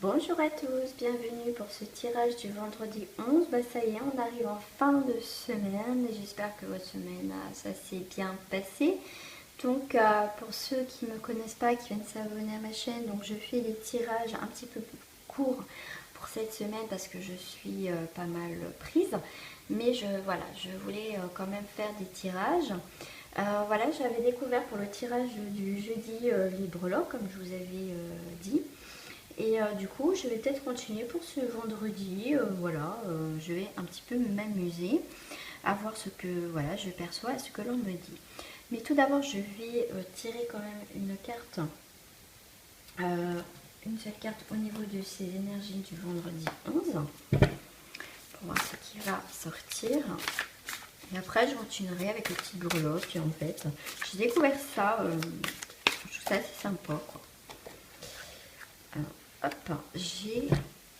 Bonjour à tous, bienvenue pour ce tirage du vendredi 11. Ça y est, on arrive en fin de semaine et j'espère que votre semaine, ça s'est bien passé. Donc pour ceux qui ne me connaissent pas, qui viennent s'abonner à ma chaîne, donc je fais des tirages un petit peu courts pour cette semaine parce que je suis pas mal prise. Mais voilà, je voulais quand même faire des tirages. Voilà, j'avais découvert pour le tirage du jeudi Libreloc, comme je vous avais dit. Et du coup, je vais peut-être continuer pour ce vendredi. Voilà, je vais un petit peu m'amuser à voir ce que voilà, je perçois et ce que l'on me dit. Mais tout d'abord, je vais tirer quand même une carte, une seule carte au niveau de ces énergies du vendredi 11 pour voir ce qui va sortir. Et après, je continuerai avec le petit breloque. En fait, j'ai découvert ça, je trouve ça assez sympa, quoi. Hop, j'ai...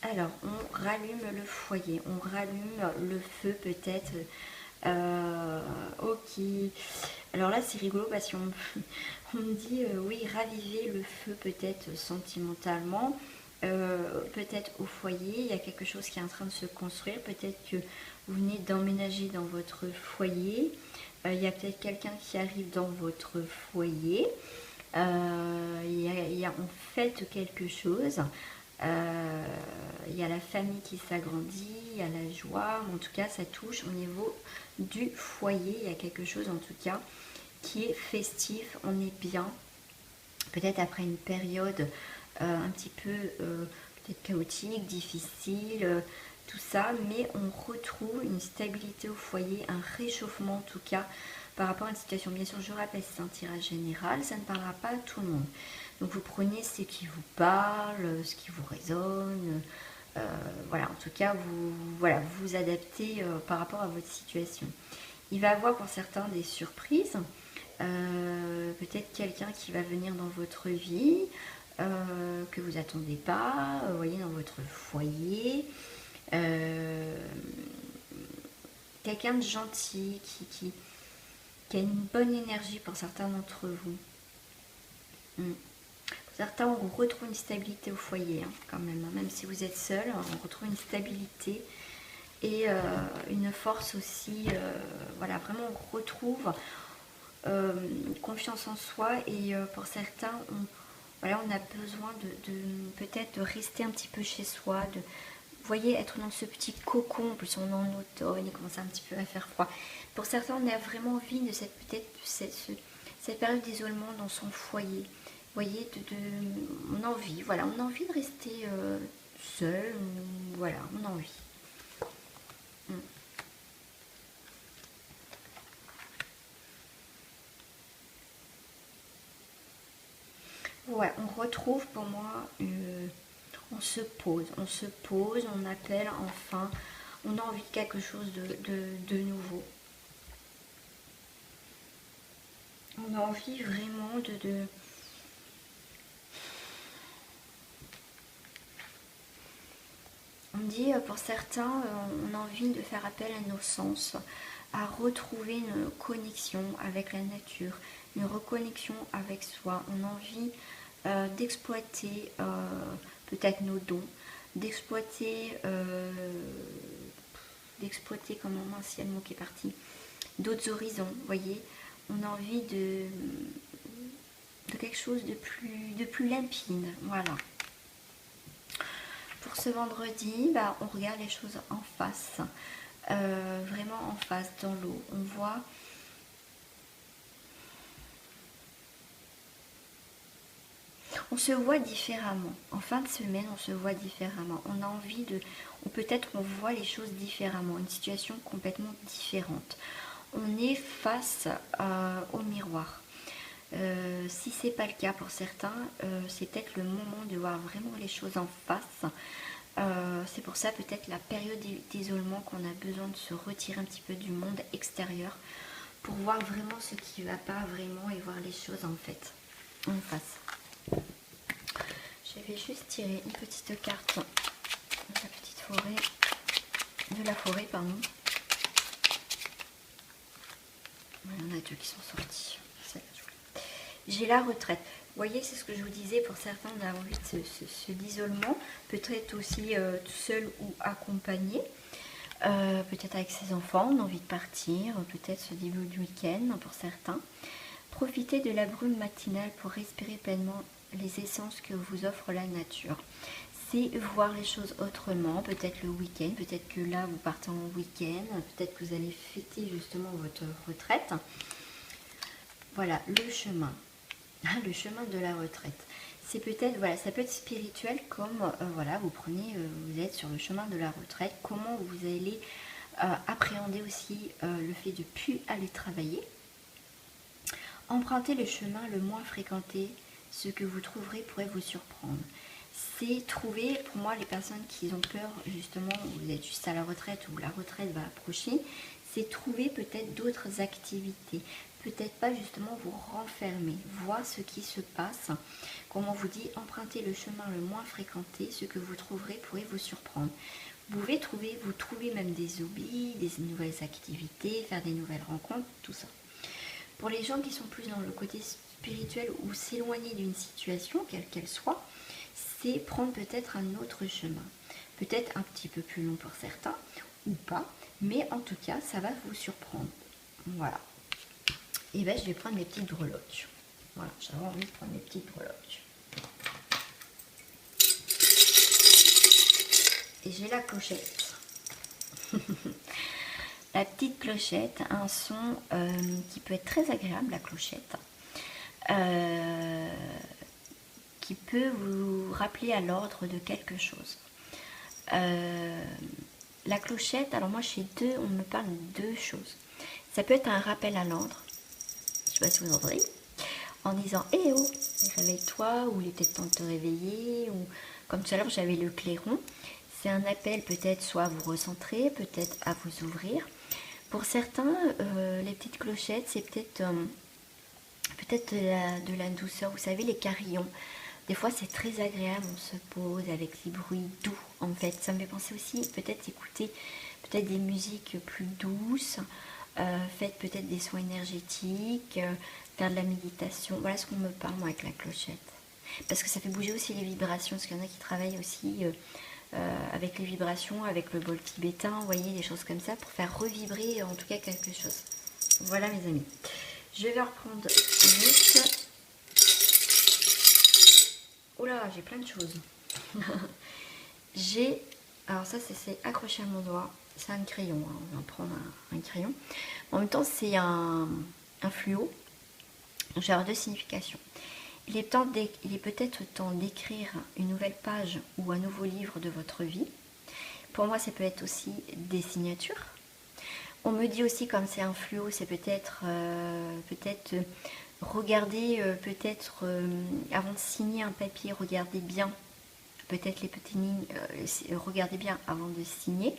Alors, on rallume le foyer, on rallume le feu peut-être. Ok. Alors là, c'est rigolo parce qu'on on me dit, oui, raviver le feu peut-être sentimentalement. Peut-être au foyer, il y a quelque chose qui est en train de se construire. Peut-être que vous venez d'emménager dans votre foyer. Il y a peut-être quelqu'un qui arrive dans votre foyer. Il y a en fait quelque chose. Il y a la famille qui s'agrandit, il y a la joie, mais en tout cas ça touche au niveau du foyer. Il y a quelque chose en tout cas qui est festif, on est bien. Peut-être après une période un petit peu peut-être chaotique, difficile, tout ça, mais on retrouve une stabilité au foyer, un réchauffement en tout cas par rapport à une situation. Bien sûr, je rappelle, c'est un tirage général, ça ne parlera pas à tout le monde. Donc vous prenez ce qui vous parle, ce qui vous résonne. Voilà, en tout cas, vous adaptez par rapport à votre situation. Il va y avoir pour certains des surprises. Peut-être quelqu'un qui va venir dans votre vie, que vous attendez pas, vous voyez, dans votre foyer. Quelqu'un de gentil qui a une bonne énergie pour certains d'entre vous. Pour certains, on retrouve une stabilité au foyer, quand même. Même si vous êtes seul, on retrouve une stabilité et une force aussi. Voilà, vraiment, on retrouve confiance en soi. Et pour certains, voilà, on a besoin de peut-être de rester un petit peu chez soi, vous voyez, être dans ce petit cocon. En plus on est en automne, il commence un petit peu à faire froid. Pour certains, on a vraiment envie de cette période d'isolement dans son foyer. Vous voyez, on a envie, voilà, on a envie de rester seul, voilà, on a envie. Ouais, on retrouve pour moi, on se pose, on appelle enfin, on a envie de quelque chose de nouveau. On a envie vraiment de on dit pour certains, on a envie de faire appel à nos sens, à retrouver une connexion avec la nature, une reconnexion avec soi. On a envie d'exploiter peut-être nos dons, d'exploiter, comment mince, il y a le mot qui est parti, d'autres horizons, vous voyez. On a envie de quelque chose de plus limpide, voilà. Pour ce vendredi, on regarde les choses en face, vraiment en face, dans l'eau. On voit on se voit différemment. En fin de semaine, on se voit différemment. On a envie peut-être on voit les choses différemment, une situation complètement différente. On est face au miroir. Si c'est pas le cas pour certains, c'est peut-être le moment de voir vraiment les choses en face. C'est pour ça peut-être la période d'isolement qu'on a besoin de se retirer un petit peu du monde extérieur pour voir vraiment ce qui ne va pas vraiment et voir les choses en fait en face. Je vais juste tirer une petite carte de la forêt, pardon. Il y en a deux qui sont sortis. J'ai la retraite. voyez, c'est ce que je vous disais, pour certains, on a envie de l'isolement, peut-être aussi tout seul ou accompagné, peut-être avec ses enfants, on a envie de partir, peut-être ce début du week-end pour certains. Profitez de la brume matinale pour respirer pleinement les essences que vous offre la nature. C'est voir les choses autrement, peut-être le week-end, peut-être que là vous partez en week-end, peut-être que vous allez fêter justement votre retraite. Voilà, le chemin de la retraite. C'est peut-être, voilà, ça peut être spirituel comme, voilà, vous prenez, vous êtes sur le chemin de la retraite, comment vous allez appréhender aussi le fait de ne plus aller travailler. Empruntez le chemin le moins fréquenté, ce que vous trouverez pourrait vous surprendre. C'est trouver, pour moi, les personnes qui ont peur, justement, vous êtes juste à la retraite ou la retraite va approcher, c'est trouver peut-être d'autres activités. Peut-être pas justement vous renfermer, voir ce qui se passe. Comme on vous dit, empruntez le chemin le moins fréquenté, ce que vous trouverez pourrait vous surprendre. Vous pouvez vous trouver même des hobbies, des nouvelles activités, faire des nouvelles rencontres, tout ça. Pour les gens qui sont plus dans le côté spirituel ou s'éloigner d'une situation, quelle qu'elle soit, c'est prendre peut-être un autre chemin. Peut-être un petit peu plus long pour certains, ou pas, mais en tout cas, ça va vous surprendre. Voilà. Et bien, je vais prendre mes petites breloques. Voilà, j'avais envie de prendre mes petites breloques. Et j'ai la clochette. La petite clochette, un son qui peut être très agréable, la clochette, qui peut vous rappeler à l'ordre de quelque chose. La clochette, alors moi chez deux, on me parle de deux choses. Ça peut être un rappel à l'ordre, je ne sais pas si vous entendez, en disant « Eh oh, réveille-toi » ou « Il est peut-être temps de te réveiller » ou comme tout à l'heure j'avais le clairon. C'est un appel peut-être soit à vous recentrer, peut-être à vous ouvrir. Pour certains, les petites clochettes, c'est peut-être de la douceur. Vous savez, les carillons, des fois c'est très agréable, on se pose avec les bruits doux en fait. Ça me fait penser aussi peut-être écouter peut-être des musiques plus douces, faites peut-être des soins énergétiques, faire de la méditation. Voilà ce qu'on me parle moi avec la clochette. Parce que ça fait bouger aussi les vibrations, parce qu'il y en a qui travaillent aussi avec les vibrations, avec le bol tibétain, vous voyez, des choses comme ça, pour faire revibrer en tout cas quelque chose. Voilà mes amis. Je vais reprendre juste... Oula, j'ai plein de choses. J'ai... Alors ça, c'est accroché à mon doigt. C'est un crayon, hein. On va prendre un crayon. En même temps, c'est un fluo. Donc, j'ai deux significations. Il est peut-être temps d'écrire une nouvelle page ou un nouveau livre de votre vie. Pour moi, ça peut être aussi des signatures. On me dit aussi, comme c'est un fluo, c'est peut-être regarder, avant de signer un papier, regardez bien, peut-être les petites lignes, regardez bien avant de signer.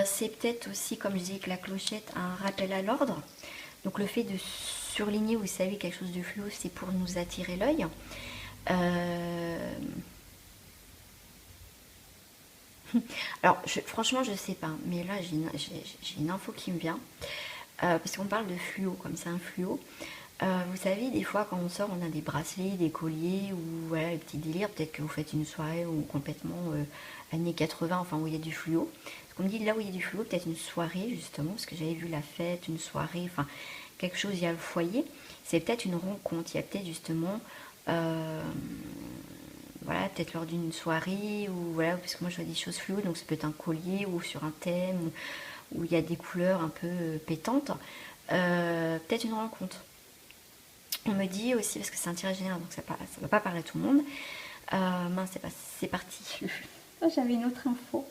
C'est peut-être aussi, comme je disais, que la clochette, un rappel à l'ordre. Donc le fait de surligner, vous savez, quelque chose de fluo, c'est pour nous attirer l'œil. Alors, franchement, je sais pas, mais là, j'ai une info qui me vient. Parce qu'on parle de fluo, comme c'est un fluo. Vous savez, des fois, quand on sort, on a des bracelets, des colliers, ou voilà, les petits délires. Peut-être que vous faites une soirée ou complètement années 80, enfin, où il y a du fluo. Parce qu'on me dit, là où il y a du fluo, peut-être une soirée, justement, parce que j'avais vu la fête, une soirée, enfin, quelque chose, il y a le foyer. C'est peut-être une rencontre. Il y a peut-être, justement... voilà, peut-être lors d'une soirée, ou voilà, parce que moi je vois des choses fluo, donc ça peut être un collier ou sur un thème où il y a des couleurs un peu pétantes. Peut-être une rencontre. On me dit aussi, parce que c'est un tirage général, donc ça ne va pas parler à tout le monde. Mince, c'est parti. Oh, j'avais une autre info.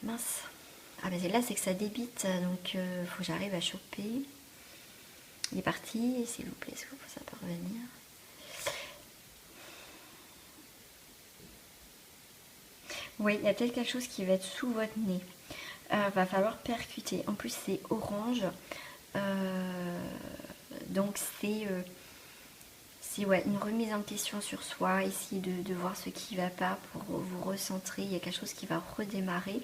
Mince. Ah ben là, c'est que ça débite, donc il faut que j'arrive à choper. Il est parti, s'il vous plaît, est-ce que ça peut revenir? Oui, il y a peut-être quelque chose qui va être sous votre nez. Va falloir percuter. En plus, c'est orange. Donc, c'est ouais, une remise en question sur soi. Essayer de voir ce qui ne va pas pour vous recentrer. Il y a quelque chose qui va redémarrer.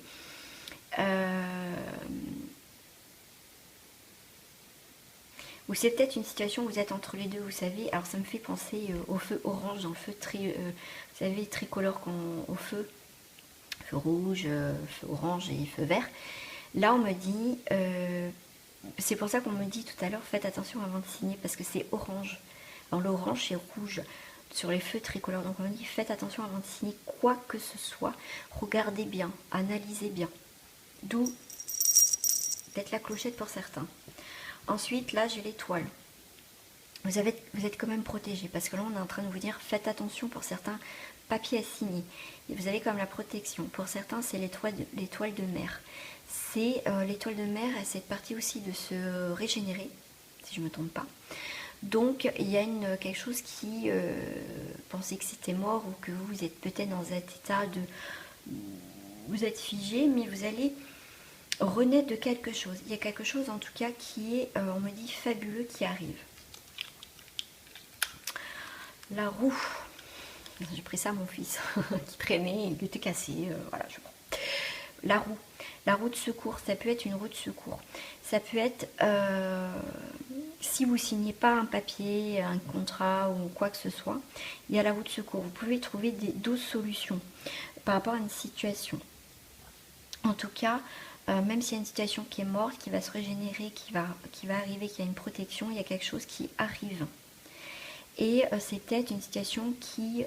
Ou c'est peut-être une situation où vous êtes entre les deux, vous savez. Alors ça me fait penser au feu orange, dans le feu vous savez, tricolore au feu. Feu rouge, feu orange et feu vert. Là on me dit, c'est pour ça qu'on me dit tout à l'heure, faites attention avant de signer, parce que c'est orange. Dans l'orange c'est rouge sur les feux tricolores. Donc on me dit, faites attention avant de signer quoi que ce soit. Regardez bien, analysez bien. D'où peut-être la clochette pour certains. Ensuite, là, j'ai l'étoile. Vous êtes quand même protégé, parce que là, on est en train de vous dire, faites attention pour certains papiers à signer. Et vous avez comme la protection. Pour certains, c'est l'étoile de mer. C'est l'étoile de mer, a cette partie aussi de se régénérer, si je ne me trompe pas. Donc, il y a quelque chose qui pensait que c'était mort, ou que vous êtes peut-être dans cet état de... Vous êtes figé, mais vous allez renaître de quelque chose. Il y a quelque chose en tout cas qui est, on me dit, fabuleux qui arrive. La roue. J'ai pris ça à mon fils qui traînait, il était cassé. Voilà, je prends. La roue. La roue de secours, ça peut être une roue de secours. Ça peut être, si vous ne signez pas un papier, un contrat ou quoi que ce soit, il y a la roue de secours. Vous pouvez trouver d'autres solutions par rapport à une situation. En tout cas, même s'il y a une situation qui est morte, qui va se régénérer, qui va arriver, qui a une protection, il y a quelque chose qui arrive. Et c'est peut-être une situation qui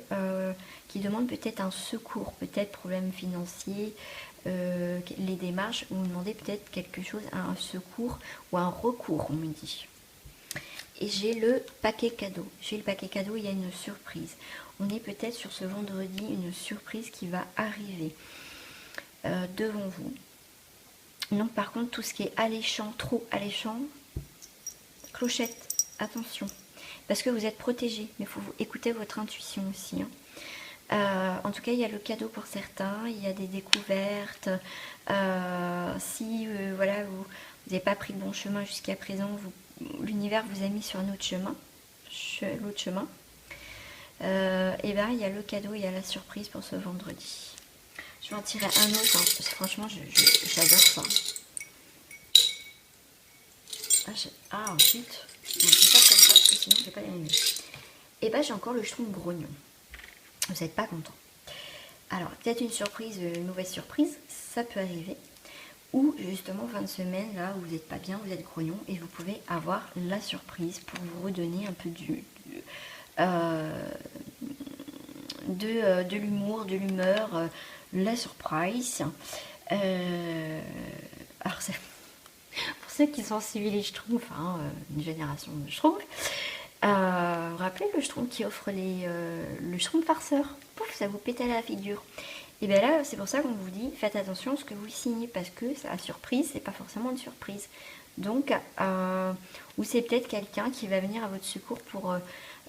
demande peut-être un secours, peut-être problème financier, les démarches, vous demandez peut-être quelque chose, un secours ou un recours, on me dit. Et j'ai le paquet cadeau. J'ai le paquet cadeau, il y a une surprise. On est peut-être sur ce vendredi, une surprise qui va arriver devant vous. Donc par contre, tout ce qui est alléchant, trop alléchant, clochette, attention. Parce que vous êtes protégé, mais il faut écouter votre intuition aussi. En tout cas, il y a le cadeau pour certains, il y a des découvertes. Si voilà, vous n'avez pas pris le bon chemin jusqu'à présent, l'univers vous a mis sur un autre chemin, l'autre chemin. Et bien, il y a le cadeau, il y a la surprise pour ce vendredi. Je vais en tirer un autre, hein. Franchement, j'adore ça. Ah, ensuite, je vais pas comme ça, parce que sinon, je vais pas y arriver. Et bien, j'ai encore le schtroumpf grognon. Vous n'êtes pas content. Alors, peut-être une surprise, une mauvaise surprise, ça peut arriver. Ou justement, fin de semaine, là où vous n'êtes pas bien, vous êtes grognon, et vous pouvez avoir la surprise pour vous redonner un peu de l'humour, de l'humeur, la surprise. Alors, c'est pour ceux qui sont suivis les Schtroumpfs, hein, une génération de Schtroumpfs, vous rappelez le Schtroumpf qui offre le Schtroumpf farceur, pouf, ça vous pète à la figure. Et bien là, c'est pour ça qu'on vous dit, faites attention à ce que vous signez, parce que la surprise, c'est pas forcément une surprise. Donc, ou c'est peut-être quelqu'un qui va venir à votre secours pour,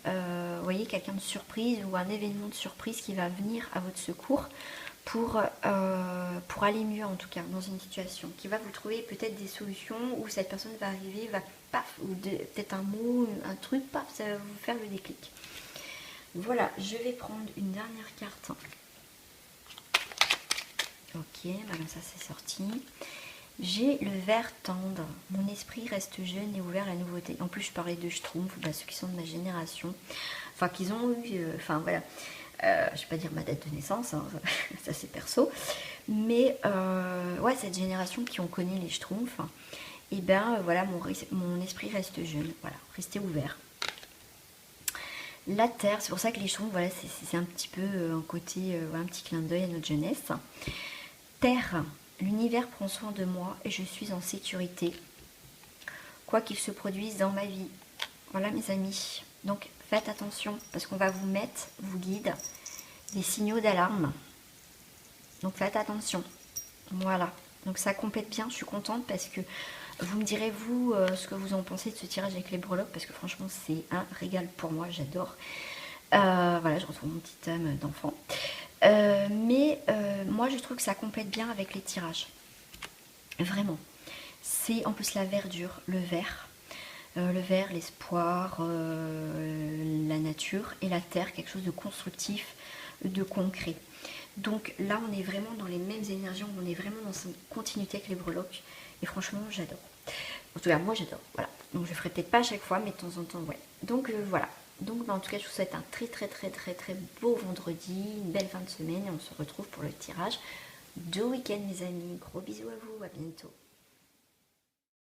vous voyez, quelqu'un de surprise ou un événement de surprise qui va venir à votre secours pour aller mieux, en tout cas, dans une situation, qui va vous trouver peut-être des solutions, où cette personne va arriver, va paf, ou peut-être un mot, un truc, paf, ça va vous faire le déclic. Voilà, je vais prendre une dernière carte. Ok, voilà, ça c'est sorti. J'ai le vert tendre. Mon esprit reste jeune et ouvert à la nouveauté. En plus, je parlais de Schtroumpf, bah, ceux qui sont de ma génération. Enfin, qu'ils ont eu... Enfin, voilà. Je ne vais pas dire ma date de naissance, hein, ça c'est perso. Mais, ouais, cette génération qui ont connu les Schtroumpfs, et ben voilà, mon esprit reste jeune. Voilà, restez ouvert. La terre, c'est pour ça que les Schtroumpfs, voilà, c'est un petit peu un côté, un petit clin d'œil à notre jeunesse. Terre, l'univers prend soin de moi et je suis en sécurité, quoi qu'il se produise dans ma vie. Voilà mes amis, donc faites attention parce qu'on va vous mettre, vous guide, des signaux d'alarme. Donc faites attention, voilà. Donc ça complète bien, je suis contente parce que vous me direz vous ce que vous en pensez de ce tirage avec les breloques, parce que franchement c'est un régal pour moi, j'adore. Voilà, je retrouve mon petit âme d'enfant. Moi je trouve que ça complète bien avec les tirages, vraiment. C'est en plus la verdure, le vert, l'espoir, la nature, et la terre, quelque chose de constructif, de concret. Donc là on est vraiment dans les mêmes énergies, on est vraiment dans une continuité avec les breloques, et franchement j'adore. En tout cas, moi j'adore. Voilà. Donc je ferai peut-être pas à chaque fois, mais de temps en temps, ouais. Donc voilà. Donc en tout cas, je vous souhaite un très très très très très beau vendredi, une belle fin de semaine et on se retrouve pour le tirage de week-end, mes amis. Gros bisous à vous, à bientôt.